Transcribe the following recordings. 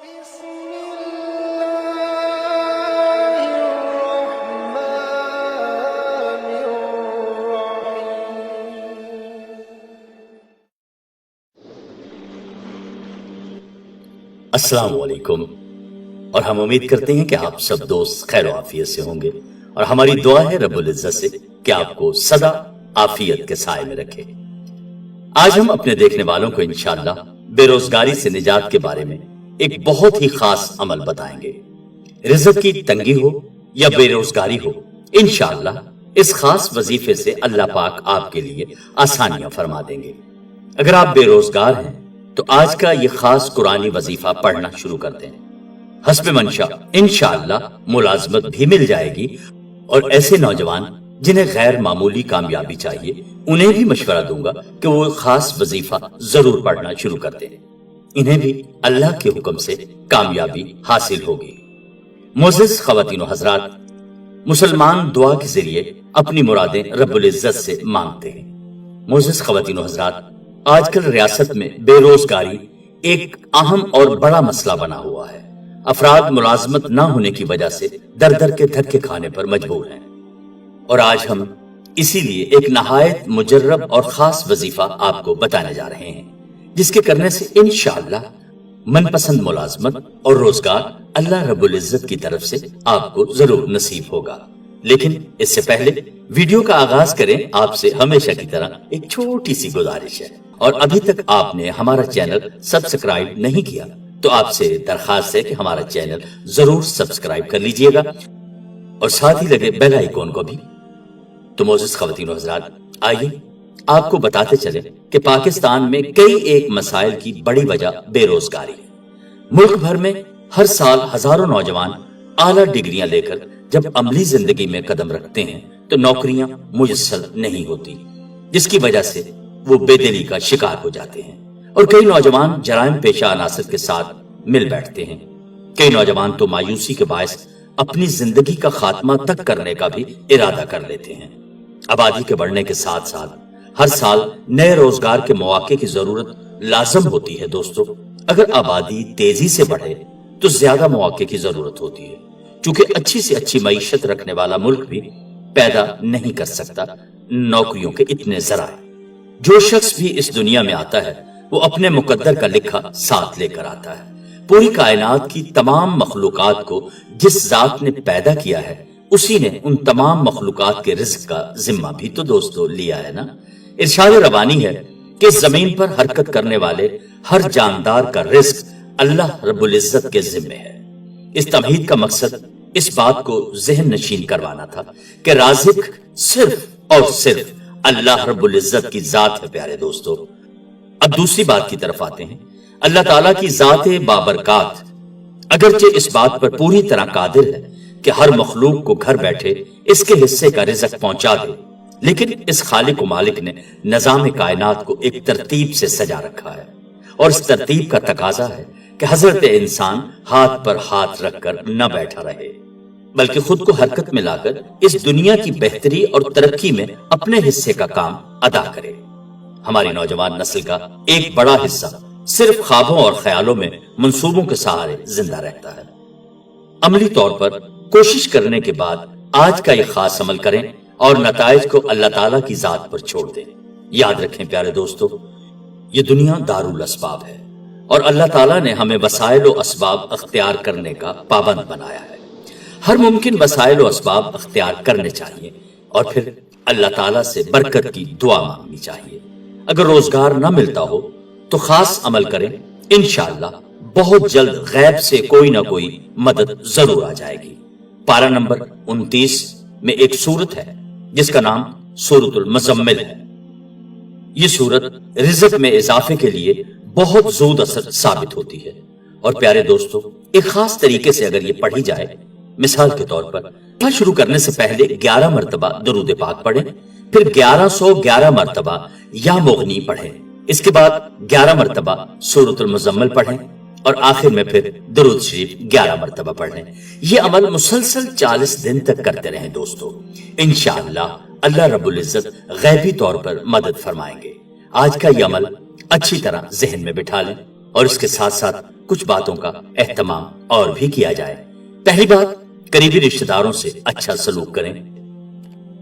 السلام علیکم، اور ہم امید کرتے ہیں کہ آپ سب دوست خیر و عافیت سے ہوں گے، اور ہماری دعا ہے رب العزت سے کہ آپ کو سدا عافیت کے سائے میں رکھے۔ آج ہم اپنے دیکھنے والوں کو انشاءاللہ بے روزگاری سے نجات کے بارے میں ایک بہت ہی خاص عمل بتائیں گے۔ رزق کی تنگی ہو یا بے روزگاری ہو، انشاءاللہ اس خاص وظیفے سے اللہ پاک آپ کے لیے آسانیاں فرما دیں گے۔ اگر آپ بے روزگار ہیں تو آج کا یہ خاص قرآنی وظیفہ پڑھنا شروع کر دیں۔ حسب منشا انشاءاللہ ملازمت بھی مل جائے گی، اور ایسے نوجوان جنہیں غیر معمولی کامیابی چاہیے انہیں بھی مشورہ دوں گا کہ وہ خاص وظیفہ ضرور پڑھنا شروع کر دیں، انہیں بھی اللہ کے حکم سے کامیابی حاصل ہوگی۔ معزز خواتین و حضرات، مسلمان دعا کے ذریعے اپنی مرادیں رب العزت سے مانگتے ہیں۔ معزز خواتین و حضرات، آج کل ریاست میں بے روزگاری ایک اہم اور بڑا مسئلہ بنا ہوا ہے۔ افراد ملازمت نہ ہونے کی وجہ سے در در کے دھکے کھانے پر مجبور ہیں، اور آج ہم اسی لیے ایک نہایت مجرب اور خاص وظیفہ آپ کو بتانے جا رہے ہیں، جس کے کرنے سے انشاءاللہ من پسند ملازمت اور روزگار اللہ رب العزت کی طرف سے آپ کو ضرور نصیب ہوگا۔ لیکن اس سے پہلے ویڈیو کا آغاز کریں، آپ سے ہمیشہ کی طرح ایک چھوٹی سی گزارش ہے، اور ابھی تک آپ نے ہمارا چینل سبسکرائب نہیں کیا تو آپ سے درخواست ہے کہ ہمارا چینل ضرور سبسکرائب کر لیجئے گا، اور ساتھ ہی لگے بیل آئیکن کو بھی۔ تو معزز خواتین و حضرات، آئیے آپ کو بتاتے چلیں کہ پاکستان میں کئی ایک مسائل کی بڑی وجہ بے روزگاری ہے۔ ملک بھر میں ہر سال ہزاروں نوجوان اعلیٰ ڈگریاں لے کر جب عملی زندگی میں قدم رکھتے ہیں تو نوکریاں میسر نہیں ہوتی، جس کی وجہ سے وہ بے دلی کا شکار ہو جاتے ہیں، اور کئی نوجوان جرائم پیشہ عناصر کے ساتھ مل بیٹھتے ہیں۔ کئی نوجوان تو مایوسی کے باعث اپنی زندگی کا خاتمہ تک کرنے کا بھی ارادہ کر لیتے ہیں۔ آبادی کے بڑھنے کے ساتھ ساتھ ہر سال نئے روزگار کے مواقع کی ضرورت لازم ہوتی ہے۔ دوستو، اگر آبادی تیزی سے بڑھے تو زیادہ مواقع کی ضرورت ہوتی ہے، چونکہ اچھی سے اچھی معیشت رکھنے والا ملک بھی پیدا نہیں کر سکتا نوکریوں کے اتنے ذرائع۔ جو شخص بھی اس دنیا میں آتا ہے وہ اپنے مقدر کا لکھا ساتھ لے کر آتا ہے۔ پوری کائنات کی تمام مخلوقات کو جس ذات نے پیدا کیا ہے، اسی نے ان تمام مخلوقات کے رزق کا ذمہ بھی تو دوستو لیا ہے نا۔ ارشاد ربانی ہے کہ زمین پر حرکت کرنے والے ہر جاندار کا رزق اللہ رب العزت کے ذمہ ہے۔ اس تمہید کا مقصد اس بات کو ذہن نشین کروانا تھا کہ رازق صرف اور صرف اللہ رب العزت کی ذات ہے۔ پیارے دوستو، اب دوسری بات کی طرف آتے ہیں۔ اللہ تعالیٰ کی ذات بابرکات اگرچہ اس بات پر پوری طرح قادر ہے کہ ہر مخلوق کو گھر بیٹھے اس کے حصے کا رزق پہنچا دے، لیکن اس خالق و مالک نے نظام کائنات کو ایک ترتیب سے سجا رکھا ہے، اور اس ترتیب کا تقاضا ہے کہ حضرت انسان ہاتھ پر ہاتھ رکھ کر نہ بیٹھا رہے، بلکہ خود کو حرکت میں لا کر اس دنیا کی بہتری اور ترقی میں اپنے حصے کا کام ادا کرے۔ ہماری نوجوان نسل کا ایک بڑا حصہ صرف خوابوں اور خیالوں میں منصوبوں کے سہارے زندہ رہتا ہے۔ عملی طور پر کوشش کرنے کے بعد آج کا یہ خاص عمل کریں اور نتائج کو اللہ تعالیٰ کی ذات پر چھوڑ دیں۔ یاد رکھیں پیارے دوستو، یہ دنیا دارالاسباب ہے، اور اللہ تعالیٰ نے ہمیں وسائل و اسباب اختیار کرنے کا پابند بنایا ہے۔ ہر ممکن وسائل و اسباب اختیار کرنے چاہیے، اور پھر اللہ تعالیٰ سے برکت کی دعا مانگنی چاہیے۔ اگر روزگار نہ ملتا ہو تو خاص عمل کریں، انشاءاللہ بہت جلد غیب سے کوئی نہ کوئی مدد ضرور آ جائے گی۔ پارہ نمبر 29 میں ایک سورت ہے جس کا نام سورۃ المزمل ہے۔ یہ سورت رزق میں اضافے کے لیے بہت زود اثر ثابت ہوتی ہے، اور پیارے دوستو، ایک خاص طریقے سے اگر یہ پڑھی جائے، مثال کے طور پر شروع کرنے سے پہلے 11 مرتبہ درود پاک پڑھیں، پھر 1111 مرتبہ یا مغنی پڑھیں، اس کے بعد 11 مرتبہ سورۃ المزمل پڑھیں، اور آخر میں پھر درود شریف 11 مرتبہ پڑھیں۔ یہ عمل مسلسل 40 دن تک کرتے رہیں دوستو، انشاءاللہ اللہ رب العزت غیبی طور پر مدد فرمائیں گے۔ آج کا یہ عمل اچھی طرح ذہن میں بٹھا لیں، اور اس کے ساتھ ساتھ کچھ باتوں کا اہتمام اور بھی کیا جائے۔ پہلی بات، قریبی رشتہ داروں سے اچھا سلوک کریں۔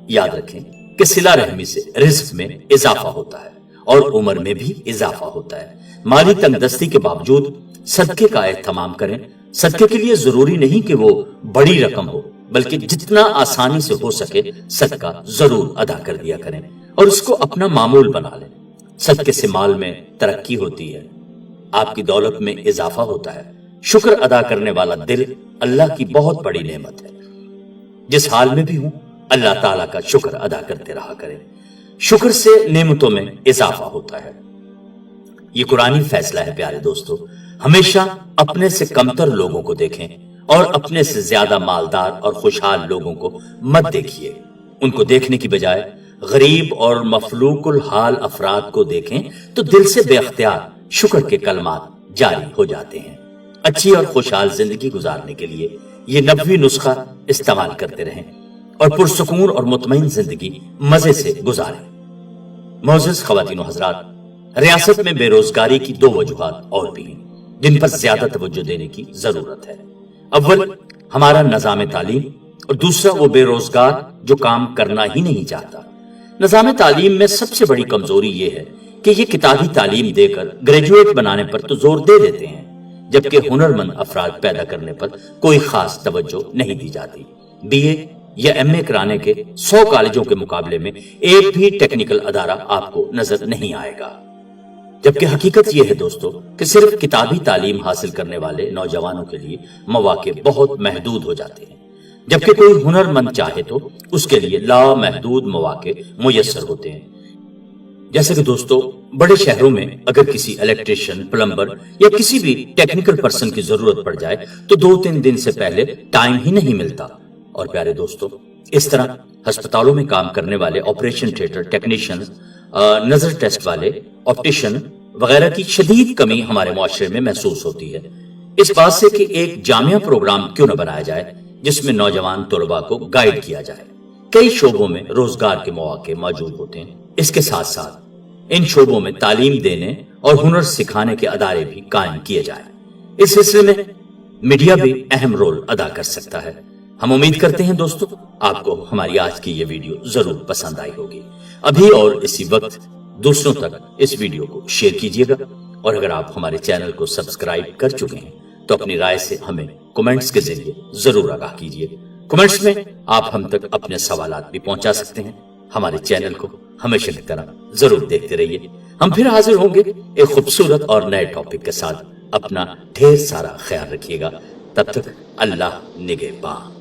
یاد رکھیں کہ صلہ رحمی سے رزق میں اضافہ ہوتا ہے اور عمر میں بھی اضافہ ہوتا ہے۔ مالی تنگ دستی کے باوجود صدقے کا اہتمام کریں۔ صدقے کے لیے ضروری نہیں کہ وہ بڑی رقم ہو، بلکہ جتنا آسانی سے ہو سکے صدقہ ضرور ادا کر دیا کریں اور اس کو اپنا معمول بنا لیں۔ صدقے سے مال میں ترقی ہوتی ہے، آپ کی دولت میں اضافہ ہوتا ہے۔ شکر ادا کرنے والا دل اللہ کی بہت بڑی نعمت ہے۔ جس حال میں بھی ہوں اللہ تعالیٰ کا شکر ادا کرتے رہا کریں۔ شکر سے نعمتوں میں اضافہ ہوتا ہے، یہ قرآنی فیصلہ ہے۔ پیارے دوستو، ہمیشہ اپنے سے کمتر لوگوں کو دیکھیں اور اپنے سے زیادہ مالدار اور خوشحال لوگوں کو مت دیکھیے۔ ان کو دیکھنے کی بجائے غریب اور مفلوق الحال افراد کو دیکھیں تو دل سے بے اختیار شکر کے کلمات جاری ہو جاتے ہیں۔ اچھی اور خوشحال زندگی گزارنے کے لیے یہ نبوی نسخہ استعمال کرتے رہیں اور پرسکون اور مطمئن زندگی مزے سے گزاریں۔ معزز خواتین و حضرات، ریاست میں بے روزگاری کی دو وجوہات اور بھی ہیں جن پر زیادہ توجہ دینے کی ضرورت ہے۔ اول ہمارا نظام تعلیم اور دوسرا وہ بے روزگار جو کام کرنا ہی نہیں چاہتا۔ نظام تعلیم میں سب سے بڑی کمزوری یہ ہے کہ یہ کتابی تعلیم دے کر گریجویٹ بنانے پر تو زور دے دیتے ہیں، جبکہ ہنرمند افراد پیدا کرنے پر کوئی خاص توجہ نہیں دی جاتی۔ بی اے یا ایم اے کرانے کے 100 کالجوں کے مقابلے میں ایک بھی ٹیکنیکل ادارہ آپ کو نظر نہیں آئے گا، جبکہ حقیقت یہ ہے دوستو کہ صرف کتابی تعلیم حاصل کرنے والے نوجوانوں کے لیے مواقع بہت محدود ہو جاتے ہیں، جبکہ کوئی ہنرمند چاہے تو اس کے لیے لامحدود مواقع میسر ہوتے ہیں۔ جیسے کہ دوستو، بڑے شہروں میں اگر کسی الیکٹریشین، پلمبر یا کسی بھی ٹیکنیکل پرسن کی ضرورت پڑ جائے تو 2-3 دن سے پہلے ٹائم ہی نہیں ملتا۔ اور پیارے دوستو، اس طرح ہسپتالوں میں کام کرنے والے آپریشن تھیٹر ٹیکنیشین، نظر ٹیسٹ والے، آپٹیشن وغیرہ کی شدید کمی ہمارے معاشرے میں محسوس ہوتی ہے۔ اس بات سے کہ ایک جامعہ پروگرام کیوں نہ بنایا جائے جس میں نوجوان طلباء کو گائیڈ کیا جائے۔ کئی شعبوں میں روزگار کے مواقع موجود ہوتے ہیں، اس کے ساتھ ساتھ ان شعبوں میں تعلیم دینے اور ہنر سکھانے کے ادارے بھی قائم کیے جائیں۔ اس سلسلے میں میڈیا بھی اہم رول ادا کر سکتا ہے۔ ہم امید کرتے ہیں دوستو آپ کو ہماری آج کی یہ ویڈیو ضرور پسند آئی ہوگی۔ ابھی اور اسی وقت دوسروں تک اس ویڈیو کو شیئر کیجیے گا، اور اگر آپ ہمارے چینل کو سبسکرائب کر چکے ہیں تو اپنی رائے سے ہمیں کمنٹس کے ذریعے ضرور آگاہ کیجیے۔ کمنٹس میں آپ ہم تک اپنے سوالات بھی پہنچا سکتے ہیں۔ ہمارے چینل کو ہمیشہ کی طرح ضرور دیکھتے رہیے۔ ہم پھر حاضر ہوں گے ایک خوبصورت اور نئے ٹاپک کے ساتھ۔ اپنا ڈھیر سارا خیال رکھیے گا، تب تک اللہ نگہبان۔